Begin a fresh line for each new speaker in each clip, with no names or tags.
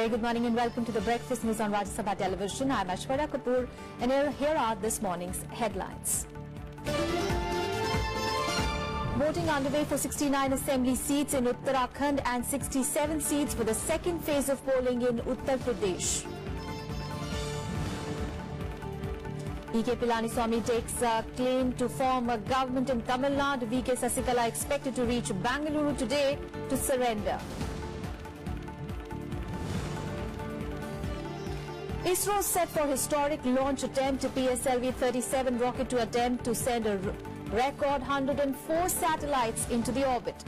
very good morning and welcome to the Breakfast News on Rajya Sabha Television. I'm Ashwara Kapoor and here are this morning's headlines. Voting underway for 69 assembly seats in Uttarakhand and 67 seats for the second phase of polling in Uttar Pradesh. V.K. Palaniswamy takes claim to form a government in Tamil Nadu. V.K. Sasikala expected to reach Bangalore today to surrender. ISRO set for historic launch attempt. PSLV-37 rocket to attempt to send a record 104 satellites into the orbit.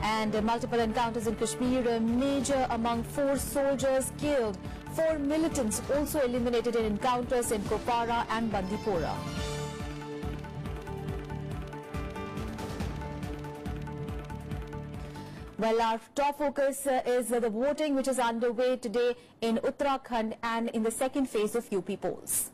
And multiple encounters in Kashmir, a major among 4 soldiers killed. 4 militants also eliminated in encounters in Kopara and Bandipora. Well, our top focus is the voting which is underway today in Uttarakhand and in the second phase of UP polls.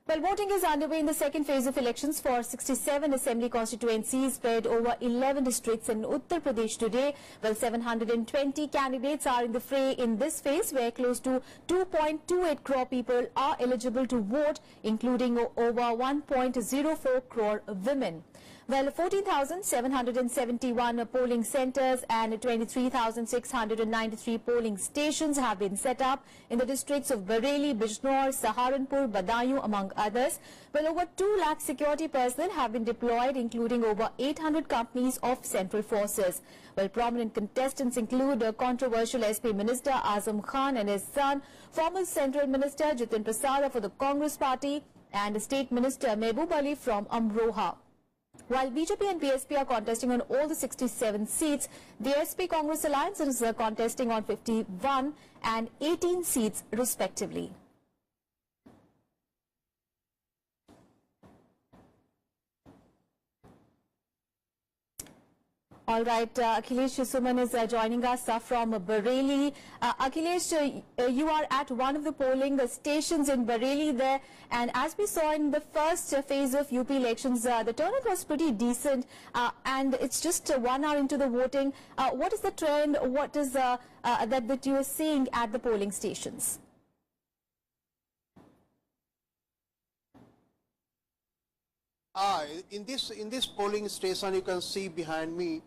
Well, voting is underway in the second phase of elections for 67 assembly constituencies spread over 11 districts in Uttar Pradesh today. Well, 720 candidates are in the fray in this phase, where close to 2.28 crore people are eligible to vote, including over 1.04 crore women. Well, 14,771 polling centres and 23,693 polling stations have been set up in the districts of Bareilly, Bijnor, Saharanpur, Badaयूं, among others. Well, over 2 lakh security personnel have been deployed, including over 800 companies of central forces. Well, prominent contestants include controversial SP Minister Azam Khan and his son, former Central Minister Jitin Prasad for the Congress Party, and State Minister Mehboob Ali from Amroha. While BJP and BSP are contesting on all the 67 seats, the SP Congress Alliance is contesting on 51 and 18 seats respectively. All right, Akhilesh Suman is joining us from Bareilly. Akhilesh, you are at one of the polling stations in Bareilly there, and as we saw in the first phase of UP elections, the turnout was pretty decent, and it's just 1 hour into the voting. What is the trend? What is that you are seeing at the polling stations?
In this polling station, you can see behind me,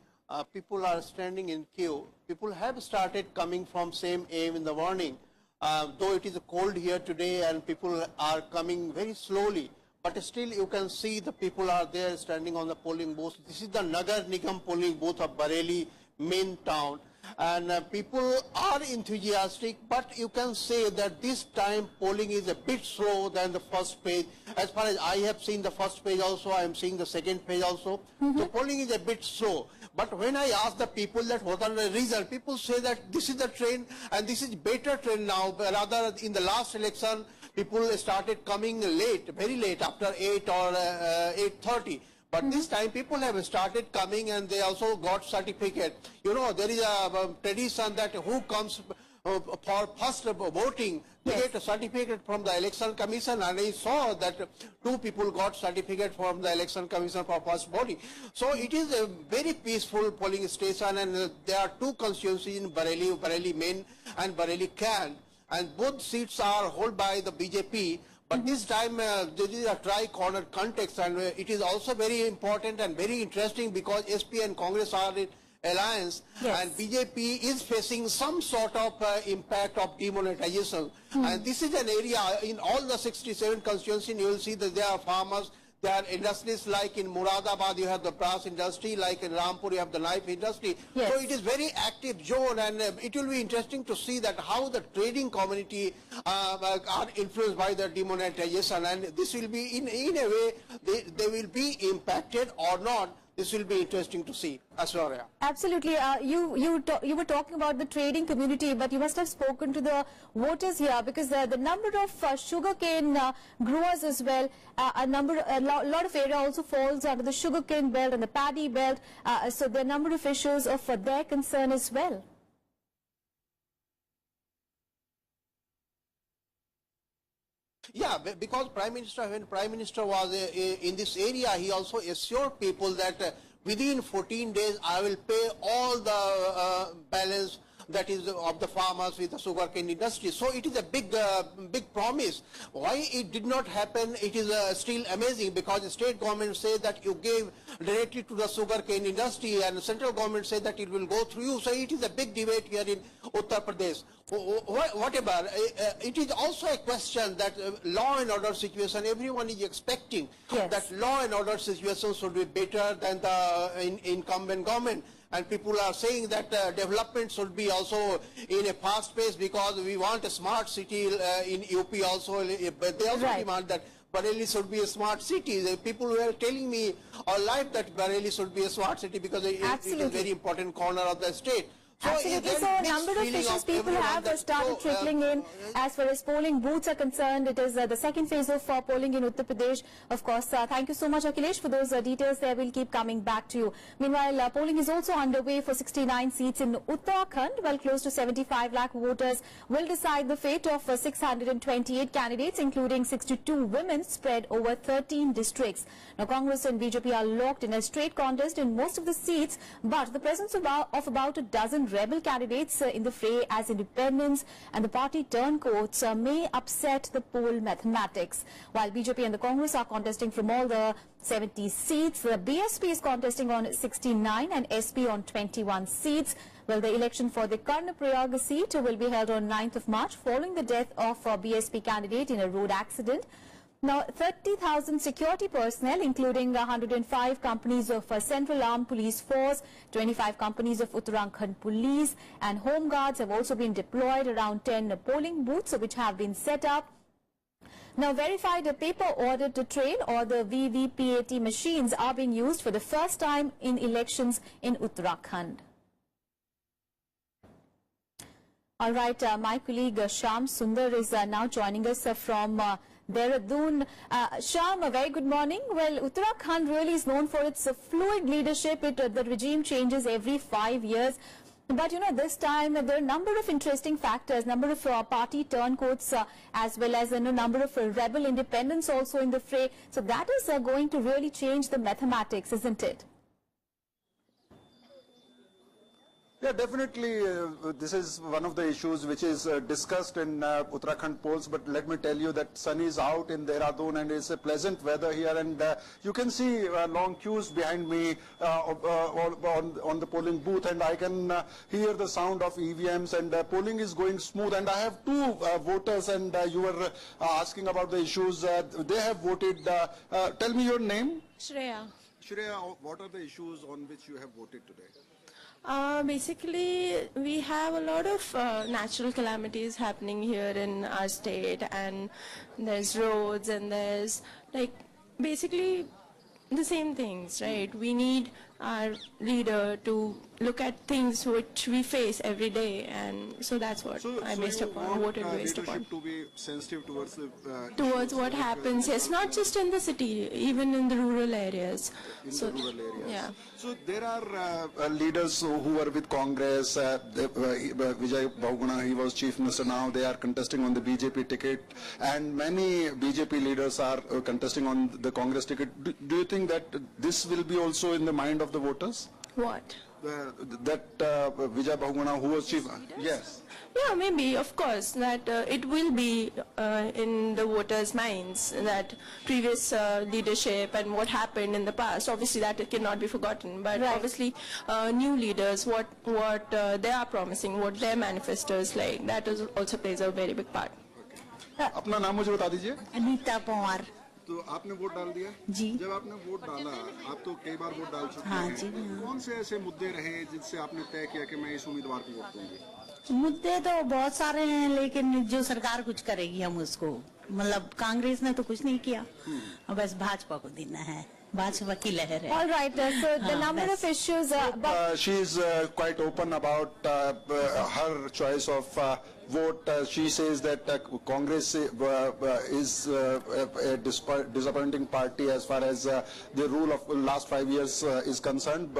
people are standing in queue. People have started coming from same aim in the morning. Though it is cold here today and people are coming very slowly, but still you can see the people are there standing on the polling booth. This is the Nagar Nigam polling booth of Bareilly main town. And people are enthusiastic, but you can say that this time polling is a bit slow than the first page. As far as I have seen the first page also, I am seeing the second page also. So polling is a bit slow. But when I ask the people that what are the results, people say that this is the trend and this is better trend now. Rather, in the last election, people started coming late, very late, after 8 or 8:30. But this time people have started coming and they also got certificate. You know, there is a tradition that who comes for first voting, they get a certificate from the election commission, and I saw that 2 people got certificate from the election commission for first voting. So it is a very peaceful polling station, and there are 2 constituencies in Bareilly, Bareilly Main and Bareilly Can, and both seats are held by the BJP. But this time there is a tri-corner context, and it is also very important and very interesting because SP and Congress are in alliance, and BJP is facing some sort of impact of demonetization. And this is an area in all the 67 constituencies, you will see that there are farmers, there are industries, like in Muradabad you have the brass industry, like in Rampur you have the knife industry. So it is very active zone, and it will be interesting to see that how the trading community are influenced by the demonetization, and this will be in a way they will be impacted or not. This will be interesting to see. Ashwarya.
Absolutely. You were talking about the trading community, but you must have spoken to the voters here, because the number of sugarcane growers as well, a lot of area also falls under the sugarcane belt and the paddy belt. So there are a number of issues of their concern as well.
Yeah, because when Prime Minister was in this area, he also assured people that within 14 days I will pay all the balance that is of the farmers with the sugarcane industry. So it is a big promise. Why it did not happen, it is still amazing, because the state government said that you gave directly to the sugarcane industry, and the central government said that it will go through you. So it is a big debate here in Uttar Pradesh. Whatever, it is also a question that law and order situation, everyone is expecting that law and order situation should be better than the incumbent government. And people are saying that development should be also in a fast pace, because we want a smart city in UP also, but they also demand that Bareilly should be a smart city. People were telling me all life that Bareilly should be a smart city because it is a very important corner of the state.
Absolutely. So a number of issues people have started trickling in. As far as polling booths are concerned, it is the second phase of polling in Uttar Pradesh. Of course, thank you so much, Akhilesh, for those details there. We'll keep coming back to you. Meanwhile, polling is also underway for 69 seats in Uttarakhand, while close to 75 lakh voters will decide the fate of 628 candidates, including 62 women spread over 13 districts. Now, Congress and BJP are locked in a straight contest in most of the seats, but the presence of about a dozen rebel candidates in the fray as independents and the party turncoats may upset the poll mathematics. While BJP and the Congress are contesting from all the 70 seats, the BSP is contesting on 69 and SP on 21 seats. Well, the election for the Karnaprayag seat will be held on 9th of March following the death of a BSP candidate in a road accident. Now, 30,000 security personnel, including 105 companies of Central Armed Police Force, 25 companies of Uttarakhand Police and Home Guards have also been deployed around 10 polling booths which have been set up. Now, verified paper audit trail or the VVPAT machines are being used for the first time in elections in Uttarakhand. All right, my colleague Shyam Sundar is now joining us from Dehradun. Shyam, a very good morning. Well, Uttarakhand really is known for its fluid leadership. The regime changes every 5 years. But, you know, this time there are a number of interesting factors, number of party turncoats as well as a number of rebel independents also in the fray. So that is going to really change the mathematics, isn't it?
Yeah, definitely. This is one of the issues which is discussed in Uttarakhand polls. But let me tell you that sun is out in Dehradun and it's a pleasant weather here. And you can see long queues behind me on the polling booth. And I can hear the sound of EVMs, and polling is going smooth. And I have two voters, and you were asking about the issues. They have voted. Tell me your name.
Shreya.
Shreya, what are the issues on which you have voted today?
Basically, we have a lot of natural calamities happening here in our state, and there's roads and there's like basically the same things, right? We need our leader to look at things which we face every day, and so that's what I based upon, voted based upon.
To be sensitive towards the
towards what happens, yes, not just in the city, even in the rural areas.
The rural areas.
Yeah.
So there are leaders who are with Congress. Vijay Bahuguna, he was chief minister. Now they are contesting on the BJP ticket, and many BJP leaders are contesting on the Congress ticket. Do you think that this will be also in the mind of the voters?
What?
That Vijay Bahuguna, who was chief, yes.
Yeah, maybe, of course, that it will be in the voters' minds, that previous leadership and what happened in the past. Obviously, that cannot be forgotten. But obviously, new leaders, what they are promising, what their manifesto is like, that also plays a very big part.
अपना नाम मुझे बता दीजिए.
अनीता पवार.
तो आपने vote डाल दिया?
जी.
जब आपने वोट डाला, आप तो कई बार वोट डाल चुके हैं.
हाँ जी.
कौन से ऐसे मुद्दे रहे जिनसे आपने तय किया कि मैं इस उम्मीदवार को वोट दूंगी?
मुद्दे तो बहुत सारे हैं, लेकिन जो सरकार कुछ करेगी हम उसको, मतलब कांग्रेस ने तो कुछ नहीं किया, बस भाजपा को देना है. भाजपा की लहर है.
All right, so the number of issues.
She is quite open about her choice of vote. She says that Congress is a disappointing party as far as the rule of last 5 years is concerned.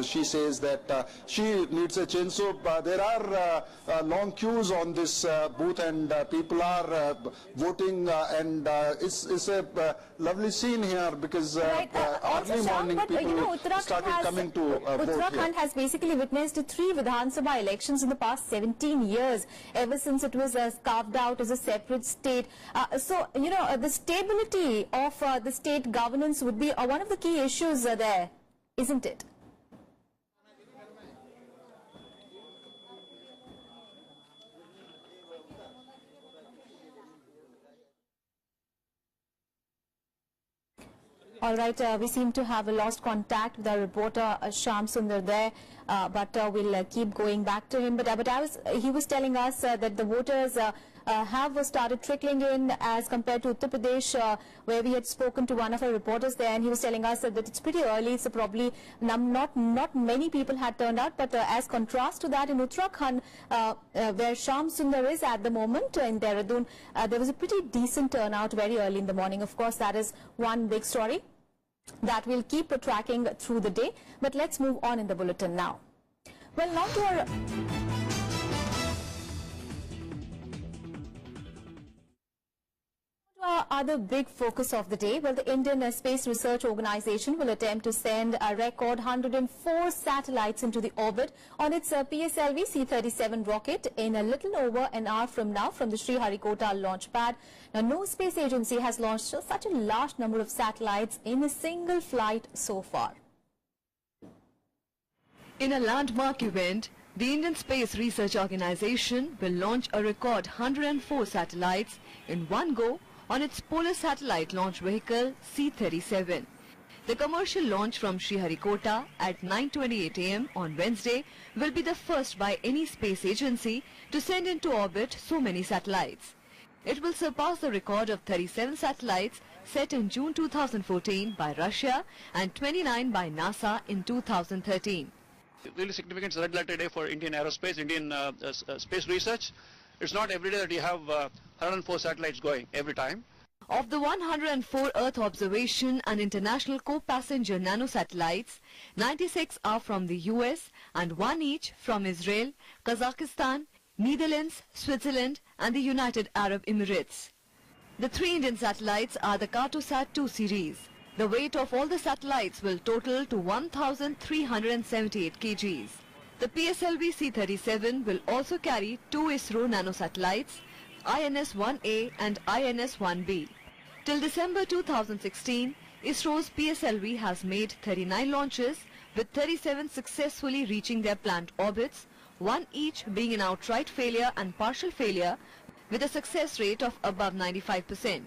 She says that she needs a change. So there are long queues on this booth, and people are voting, and it's a lovely scene here because early morning people started coming to vote here.
Uttarakhand has basically witnessed 3 Vidhan Sabha elections in the past 17 years, ever since it was carved out as a separate state. So, the stability of the state governance would be one of the key issues there, isn't it? All right, we seem to have lost contact with our reporter Shyam Sundar there, but we'll keep going back to him. But he was telling us that the voters have started trickling in as compared to Uttar Pradesh, where we had spoken to one of our reporters there, and he was telling us that it's pretty early, so probably not many people had turned out. But as contrast to that, in Uttarakhand, where Shyam Sundar is at the moment in Dehradun, there was a pretty decent turnout very early in the morning. Of course, that is one big story that we'll keep tracking through the day. But let's move on in the bulletin now. Well, now to our other big focus of the day. Well, the Indian Space Research Organization will attempt to send a record 104 satellites into the orbit on its PSLV C-37 rocket in a little over an hour from now from the Sriharikota launch pad. Now, no space agency has launched such a large number of satellites in a single flight so far.
In a landmark event, the Indian Space Research Organization will launch a record 104 satellites in one go on its polar satellite launch vehicle C-37. The commercial launch from Sriharikota at 9:28 a.m. on Wednesday will be the first by any space agency to send into orbit so many satellites. It will surpass the record of 37 satellites set in June 2014 by Russia and 29 by NASA in 2013.
Really significant red letter day for Indian aerospace, Indian space research. It's not every day that you have 104 satellites going every time.
Of the 104 Earth observation and international co-passenger nanosatellites, 96 are from the US and 1 each from Israel, Kazakhstan, Netherlands, Switzerland and the United Arab Emirates. The 3 Indian satellites are the Cartosat-2 series. The weight of all the satellites will total to 1,378 kgs. The PSLV C-37 will also carry 2 ISRO nanosatellites, INS-1A and INS-1B. Till December 2016, ISRO's PSLV has made 39 launches, with 37 successfully reaching their planned orbits, 1 each being an outright failure and partial failure, with a success rate of above 95%.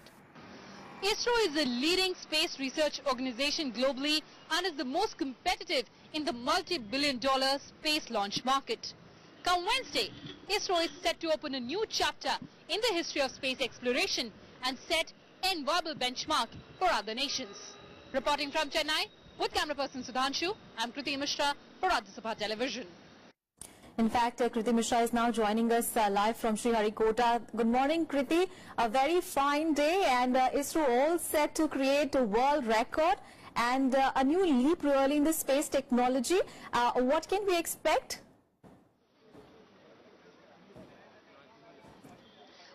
ISRO is the leading space research organization globally and is the most competitive in the multi-billion-dollar space launch market. Come Wednesday, ISRO is set to open a new chapter in the history of space exploration and set an verbal benchmark for other nations. Reporting from Chennai, with camera person Sudhanshu, I'm Kriti Mishra for Rajya Sabha Television.
In fact, Kriti Mishra is now joining us live from Sriharikota. Good morning, Kriti. A very fine day, and ISRO all set to create a world record and a new leap really in the space technology. What can we expect?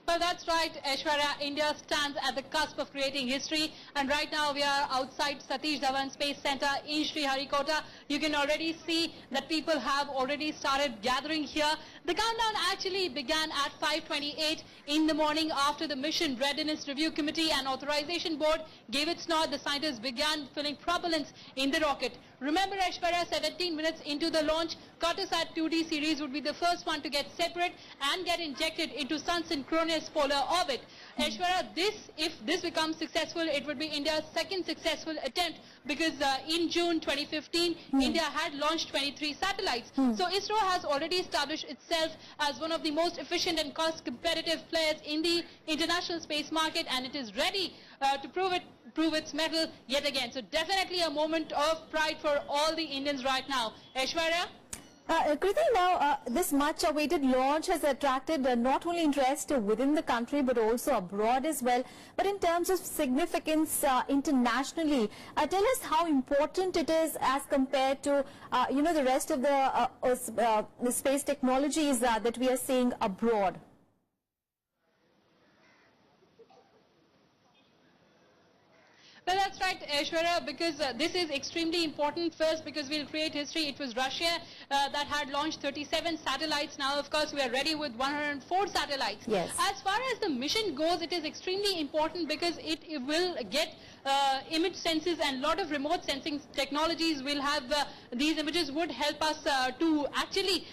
Well, that's right, Aishwarya. India stands at the cusp of creating history, and right now we are outside Satish Dhawan Space Center in Sriharikota. You can already see that people have already started gathering here. The countdown actually began at 5:28 in the morning after the Mission Readiness Review Committee and Authorization Board gave its nod. The scientists began filling propellants in the rocket. Remember, Aishwarya, 17 minutes into the launch, Cartosat 2D series would be the first one to get separate and get injected into sun-synchronous polar orbit. Aishwarya, if this becomes successful, it would be India's second successful attempt, because in June 2015, India had launched 23 satellites. So ISRO has already established itself as one of the most efficient and cost-competitive players in the international space market, and it is ready to prove its mettle yet again. So definitely a moment of pride for all the Indians right now. Aishwarya?
Kriti, now this much awaited launch has attracted not only interest within the country but also abroad as well. But in terms of significance internationally, tell us how important it is as compared to the rest of the space technologies that we are seeing abroad.
Well, that's right, Aishwarya, because this is extremely important. First, because we'll create history. It was Russia that had launched 37 satellites. Now, of course, we are ready with 104 satellites.
Yes.
As far as the mission goes, it is extremely important because it will get image senses, and a lot of remote sensing technologies will have these images would help us to actually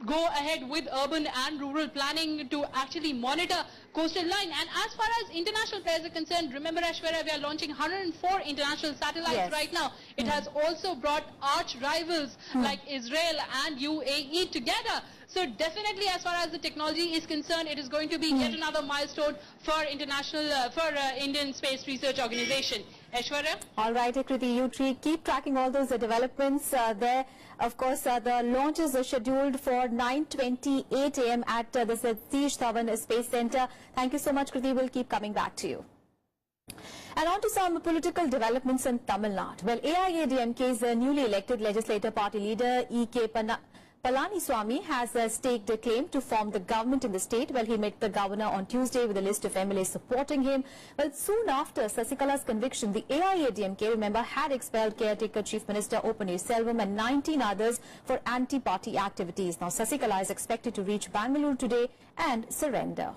go ahead with urban and rural planning to actually monitor coastal line. And as far as international players are concerned, remember, Aishwarya, we are launching 104 international satellites right now. It has also brought arch rivals like Israel and UAE together. So definitely, as far as the technology is concerned, it is going to be yet another milestone for Indian Space Research Organization. Aishwarya?
All right, Kriti, you keep tracking all those developments there. Of course, the launches are scheduled for 9:28 a.m. at the Satish Dhawan Space Center. Thank you so much, Kriti. We'll keep coming back to you. And on to some political developments in Tamil Nadu. Well, AIADMK's newly elected legislative party leader E.K. Palaniswamy has staked a claim to form the government in the state. Well, he met the governor on Tuesday with a list of MLAs supporting him. Well, soon after Sasikala's conviction, the AIADMK, remember, had expelled caretaker Chief Minister O. Selvam and 19 others for anti-party activities. Now, Sasikala is expected to reach Bangalore today and surrender.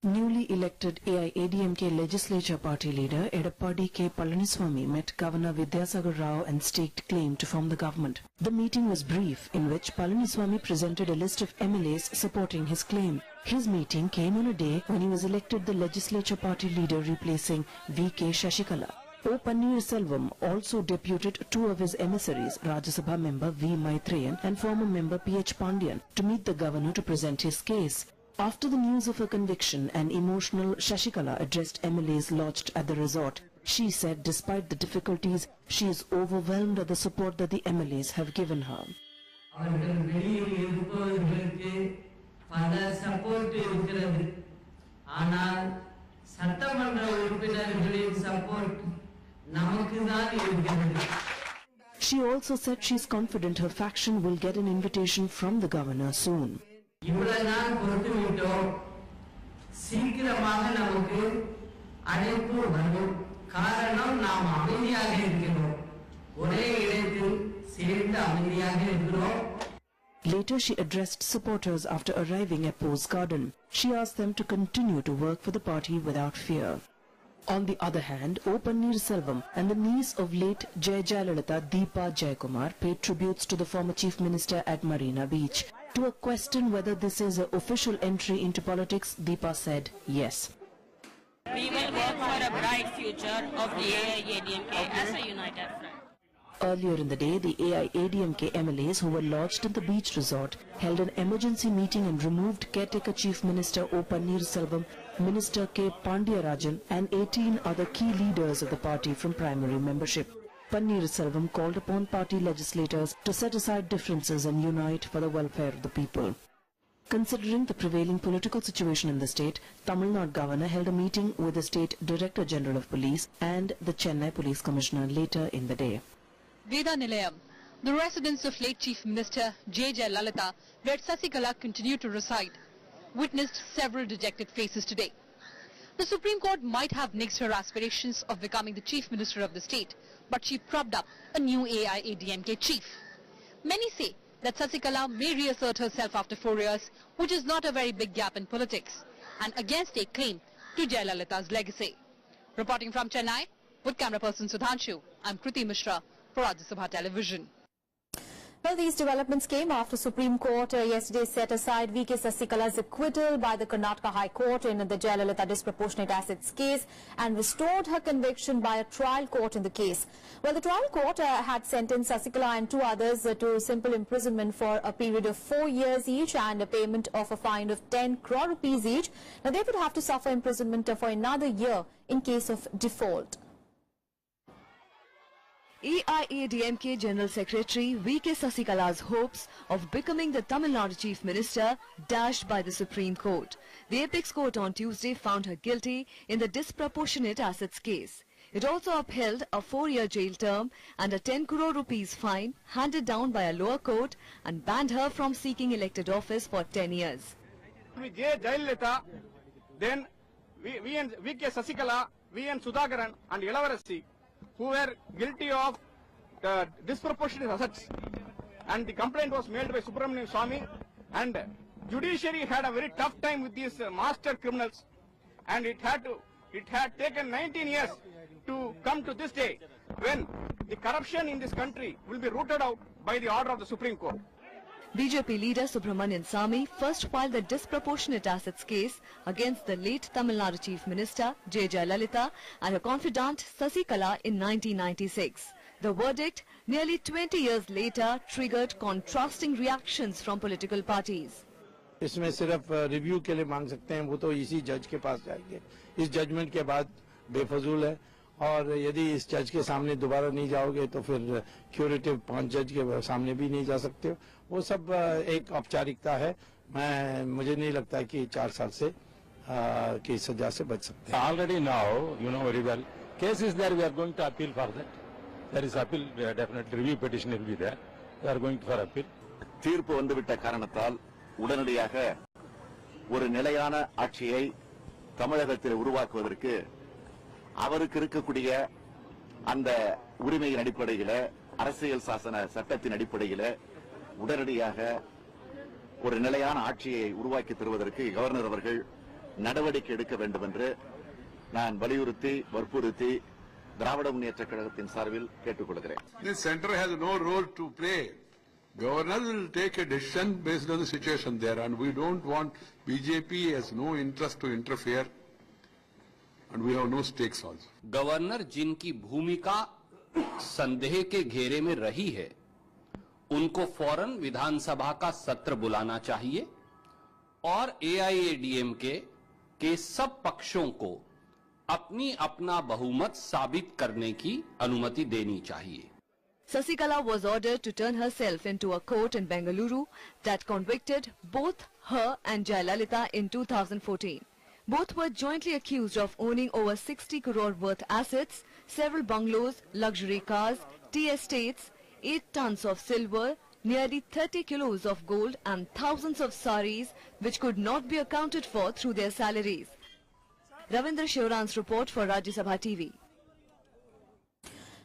Newly elected AIADMK legislature party leader Edappadi K. Palaniswamy met Governor Vidyasagar Rao and staked claim to form the government. The meeting was brief, in which Palaniswamy presented a list of MLAs supporting his claim. His meeting came on a day when he was elected the legislature party leader, replacing V.K. Shashikala. O. Selvam also deputed two of his emissaries, Rajya Sabha member V. Maitreyan and former member P.H. Pandyan, to meet the governor to present his case. After the news of her conviction, an emotional Shashikala addressed MLAs lodged at the resort. She said despite the difficulties, she is overwhelmed at the support that the MLAs have given her. She also said she is confident her faction will get an invitation from the governor soon. Later, she addressed supporters after arriving at Pose Garden. She asked them to continue to work for the party without fear. On the other hand, O. Selvam and the niece of late Jai Jayalalitha, Deepa Jayakumar, paid tributes to the former Chief Minister at Marina Beach. To a question whether this is an official entry into politics, Deepa said yes.
We will work for a bright future of the AIADMK as a united front.
Earlier in the day, the AIADMK MLAs who were lodged in the beach resort held an emergency meeting and removed caretaker Chief Minister O. Selvam, Minister K. Pandiyarajan and 18 other key leaders of the party from primary membership. Selvam called upon party legislators to set aside differences and unite for the welfare of the people. Considering the prevailing political situation in the state, Tamil Nadu governor held a meeting with the state Director General of Police and the Chennai Police Commissioner later in the day.
Veda Nilayam, the residence of late Chief Minister J. Jayalalitha, where Sasikala continued to reside, witnessed several dejected faces today. The Supreme Court might have nixed her aspirations of becoming the Chief Minister of the state, but she propped up a new AIADMK chief. Many say that Sasikala may reassert herself after 4 years, which is not a very big gap in politics, and again stake claim to Jayalalitha's legacy. Reporting from Chennai, with camera person Sudhanshu, I'm Kriti Mishra for Rajya Sabha Television.
Well, these developments came after Supreme Court yesterday set aside V.K. Sasikala's acquittal by the Karnataka High Court in the Jayalalitha disproportionate assets case and restored her conviction by a trial court in the case. Well, the trial court had sentenced Sasikala and two others to simple imprisonment for a period of 4 years each and a payment of a fine of 10 crore rupees each. Now, they would have to suffer imprisonment for another year in case of default.
AIADMK General Secretary V.K. Sasikala's hopes of becoming the Tamil Nadu Chief Minister dashed by the Supreme Court. The Apex Court on Tuesday found her guilty in the disproportionate assets case. It also upheld a 4-year jail term and a 10 crore rupees fine handed down by a lower court and banned her from seeking elected office for 10 years.
Then we and V.K. Sasikala, V. and Sudhakaran and Ilavarasi, who were guilty of disproportionate assets, and the complaint was made by Subramanian Swamy, and judiciary had a very tough time with these master criminals, and it had taken 19 years to come to this day when the corruption in this country will be rooted out by the order of the Supreme Court.
BJP leader Subramanian Swamy first filed the disproportionate assets case against the late Tamil Nadu Chief Minister J. Jayalalitha and her confidant Sasikala in 1996. The verdict, nearly 20 years later, triggered contrasting reactions from political parties.
इसमें सिर्फ review के लिए मांग सकते हैं, वो तो इसी जज के पास जाएंगे. इस जजमेंट के बाद बेफजूल है, और यदि इस जज के सामने दोबारा नहीं जाओगे तो फिर क्यूरेटिव 5 जज के सामने भी नहीं जा सकते हो. वो सब एक औपचारिकता है. मुझे नहीं लगता है कि 4 साल से की सजा से बच सकते हैं.
Already now, you know very well, case is there, we are going to appeal for that. There is appeal, definitely review petition will be there. We are going for appeal.
தீர்ப்பு வந்துவிட்ட காரணத்தால் உடனடியாக ஒரு நிலையான ஆட்சியை தமிழகத்தில் உருவாக்குவதற்கு அவருக்கு இருக்கக்கூடிய அந்த உரிமையின் அடிப்படையில், அரசியல் சாசன சட்டத்தின் அடிப்படையில் உடனடியாக ஒரு நிலையான ஆட்சியை உருவாக்கி தருவதற்கு கவர்னர் அவர்கள் நடவடிக்கை எடுக்க வேண்டும் என்று நான் வற்புறுத்தி திராவிட முன்னேற்றக் கழகத்தின் சார்பில் கேட்டுக்கொள்கிறேன்.
The center has no role to play. Governor will take a decision based on the situation there, and we don't want BJP has no interest to interfere, and we have no stakes also.
Governor जिनकी भूमिका संदेह के घेरे में रही है, उनको फौरन विधानसभा का सत्र बुलाना चाहिए और AIADMK के सब पक्षों को अपना बहुमत साबित करने की अनुमति देनी चाहिए.
Sasikala was ordered to turn herself into a court in Bengaluru that convicted both her and Jayalalitha in 2014. Both were jointly accused of owning over 60 crore worth assets, several bungalows, luxury cars, tea estates, 8 tons of silver, nearly 30 kilos of gold and thousands of saris which could not be accounted for through their salaries. Ravindra Shivran's report for Rajya Sabha TV.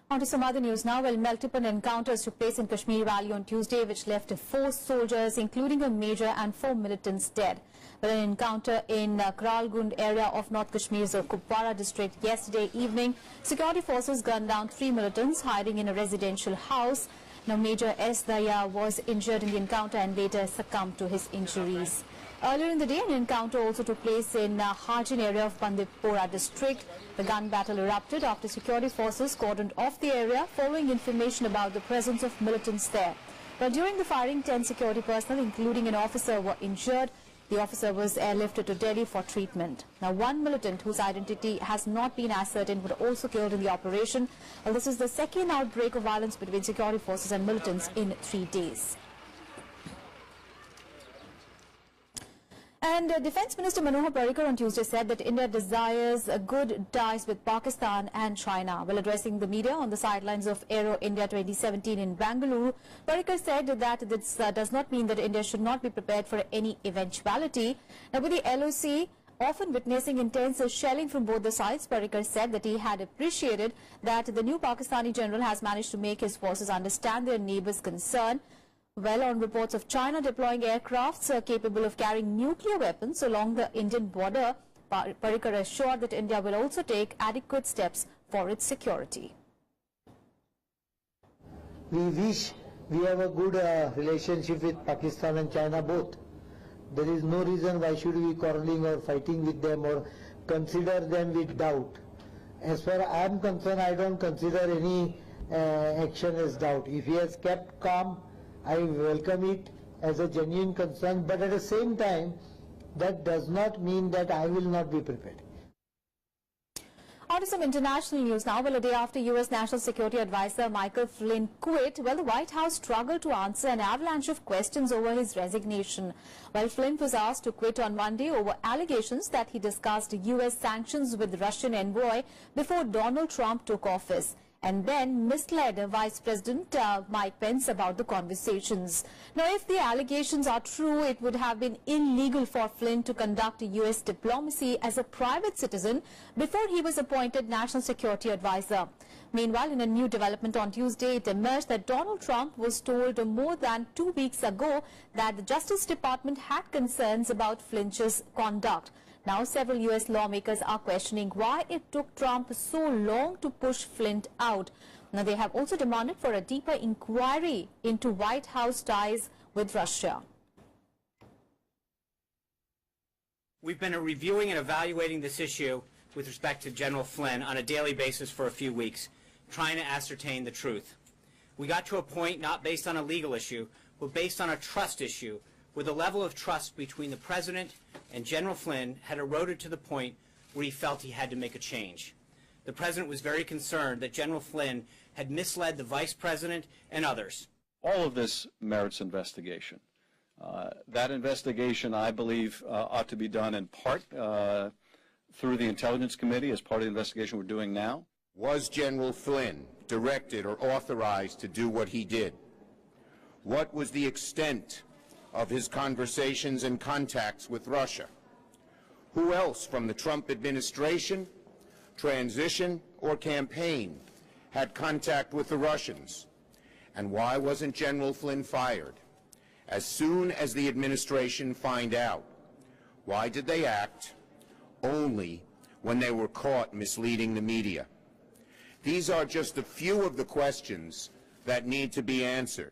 On to some other news now. Well, multiple encounters took place in Kashmir Valley on Tuesday, which left 4 soldiers, including a major, and 4 militants dead. But an encounter in Kralgund area of North Kashmir's Kupwara district yesterday evening, security forces gunned down 3 militants hiding in a residential house. Now, Major S. Daya was injured in the encounter and later succumbed to his injuries. Earlier in the day, an encounter also took place in Hajin area of Bandipora district. The gun battle erupted after security forces cordoned off the area following information about the presence of militants there. But during the firing, 10 security personnel, including an officer, were injured. The officer was airlifted to Delhi for treatment. Now, one militant whose identity has not been ascertained was also killed in the operation. Well, this is the second outbreak of violence between security forces and militants in 3 days. And Defence Minister Manohar Parrikar on Tuesday said that India desires good ties with Pakistan and China. While addressing the media on the sidelines of Aero India 2017 in Bangalore, Parrikar said that this does not mean that India should not be prepared for any eventuality. Now, with the LOC often witnessing intense shelling from both the sides, Parrikar said that he had appreciated that the new Pakistani general has managed to make his forces understand their neighbours' concern. Well, on reports of China deploying aircrafts capable of carrying nuclear weapons along the Indian border, Parrikar assured that India will also take adequate steps for its security.
We wish we have a good relationship with Pakistan and China both. There is no reason why should we quarreling or fighting with them or consider them with doubt. As far as I am concerned, I don't consider any action as doubt. If he has kept calm, I welcome it as a genuine concern, but at the same time, that does not mean that I will not be prepared.
On to some international news now. Well, a day after U.S. National Security Advisor Michael Flynn quit, well, the White House struggled to answer an avalanche of questions over his resignation. Well, Flynn was asked to quit on Monday over allegations that he discussed U.S. sanctions with Russian envoy before Donald Trump took office, and then misled Vice President Mike Pence about the conversations. Now, if the allegations are true, it would have been illegal for Flynn to conduct U.S. diplomacy as a private citizen before he was appointed National Security Advisor. Meanwhile, in a new development on Tuesday, it emerged that Donald Trump was told more than 2 weeks ago that the Justice Department had concerns about Flynn's conduct. Now, several U.S. lawmakers are questioning why it took Trump so long to push Flynn out. Now, they have also demanded for a deeper inquiry into White House ties with Russia.
We've been reviewing and evaluating this issue with respect to General Flynn on a daily basis for a few weeks, trying to ascertain the truth. We got to a point not based on a legal issue, but based on a trust issue, where the level of trust between the President and General Flynn had eroded to the point where he felt he had to make a change. The President was very concerned that General Flynn had misled the Vice President and others.
All of this merits investigation. That investigation, I believe, ought to be done in part through the Intelligence Committee as part of the investigation we're doing now.
Was General Flynn directed or authorized to do what he did? What was the extent of his conversations and contacts with Russia? Who else from the Trump administration, transition, or campaign had contact with the Russians? And why wasn't General Flynn fired as soon as the administration found out? Why did they act only when they were caught misleading the media? These are just a few of the questions that need to be answered.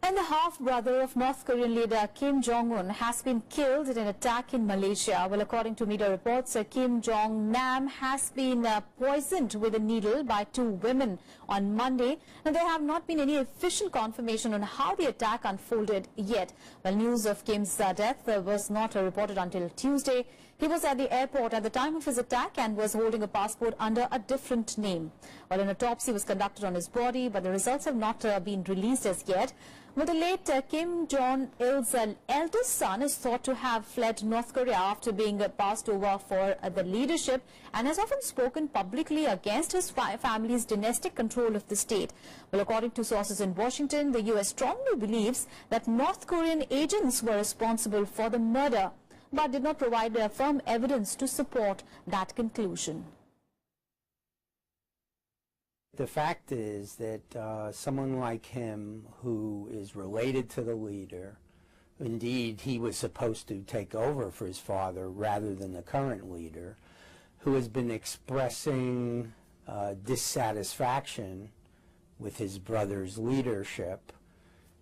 And the half-brother of North Korean leader Kim Jong-un has been killed in an attack in Malaysia. Well, according to media reports, Kim Jong-nam has been poisoned with a needle by 2 women on Monday. Now, there have not been any official confirmation on how the attack unfolded yet. Well, news of Kim's death was not reported until Tuesday. He was at the airport at the time of his attack and was holding a passport under a different name. Well, an autopsy was conducted on his body, but the results have not been released as yet. Well, the late Kim Jong-il's eldest son is thought to have fled North Korea after being passed over for the leadership, and has often spoken publicly against his family's dynastic control of the state. Well, according to sources in Washington, the U.S. strongly believes that North Korean agents were responsible for the murder, but did not provide firm evidence to support that conclusion.
The fact is that someone like him, who is related to the leader, indeed he was supposed to take over for his father rather than the current leader, who has been expressing dissatisfaction with his brother's leadership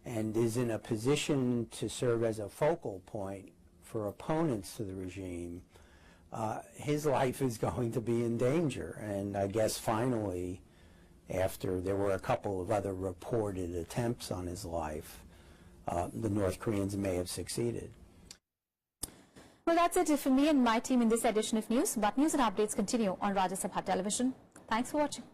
and is in a position to serve as a focal point for opponents to the regime, his life is going to be in danger. And I guess finally, after there were a couple of other reported attempts on his life, the North Koreans may have succeeded.
Well, that's it for me and my team in this edition of news. But news and updates continue on Rajya Sabha Television. Thanks for watching.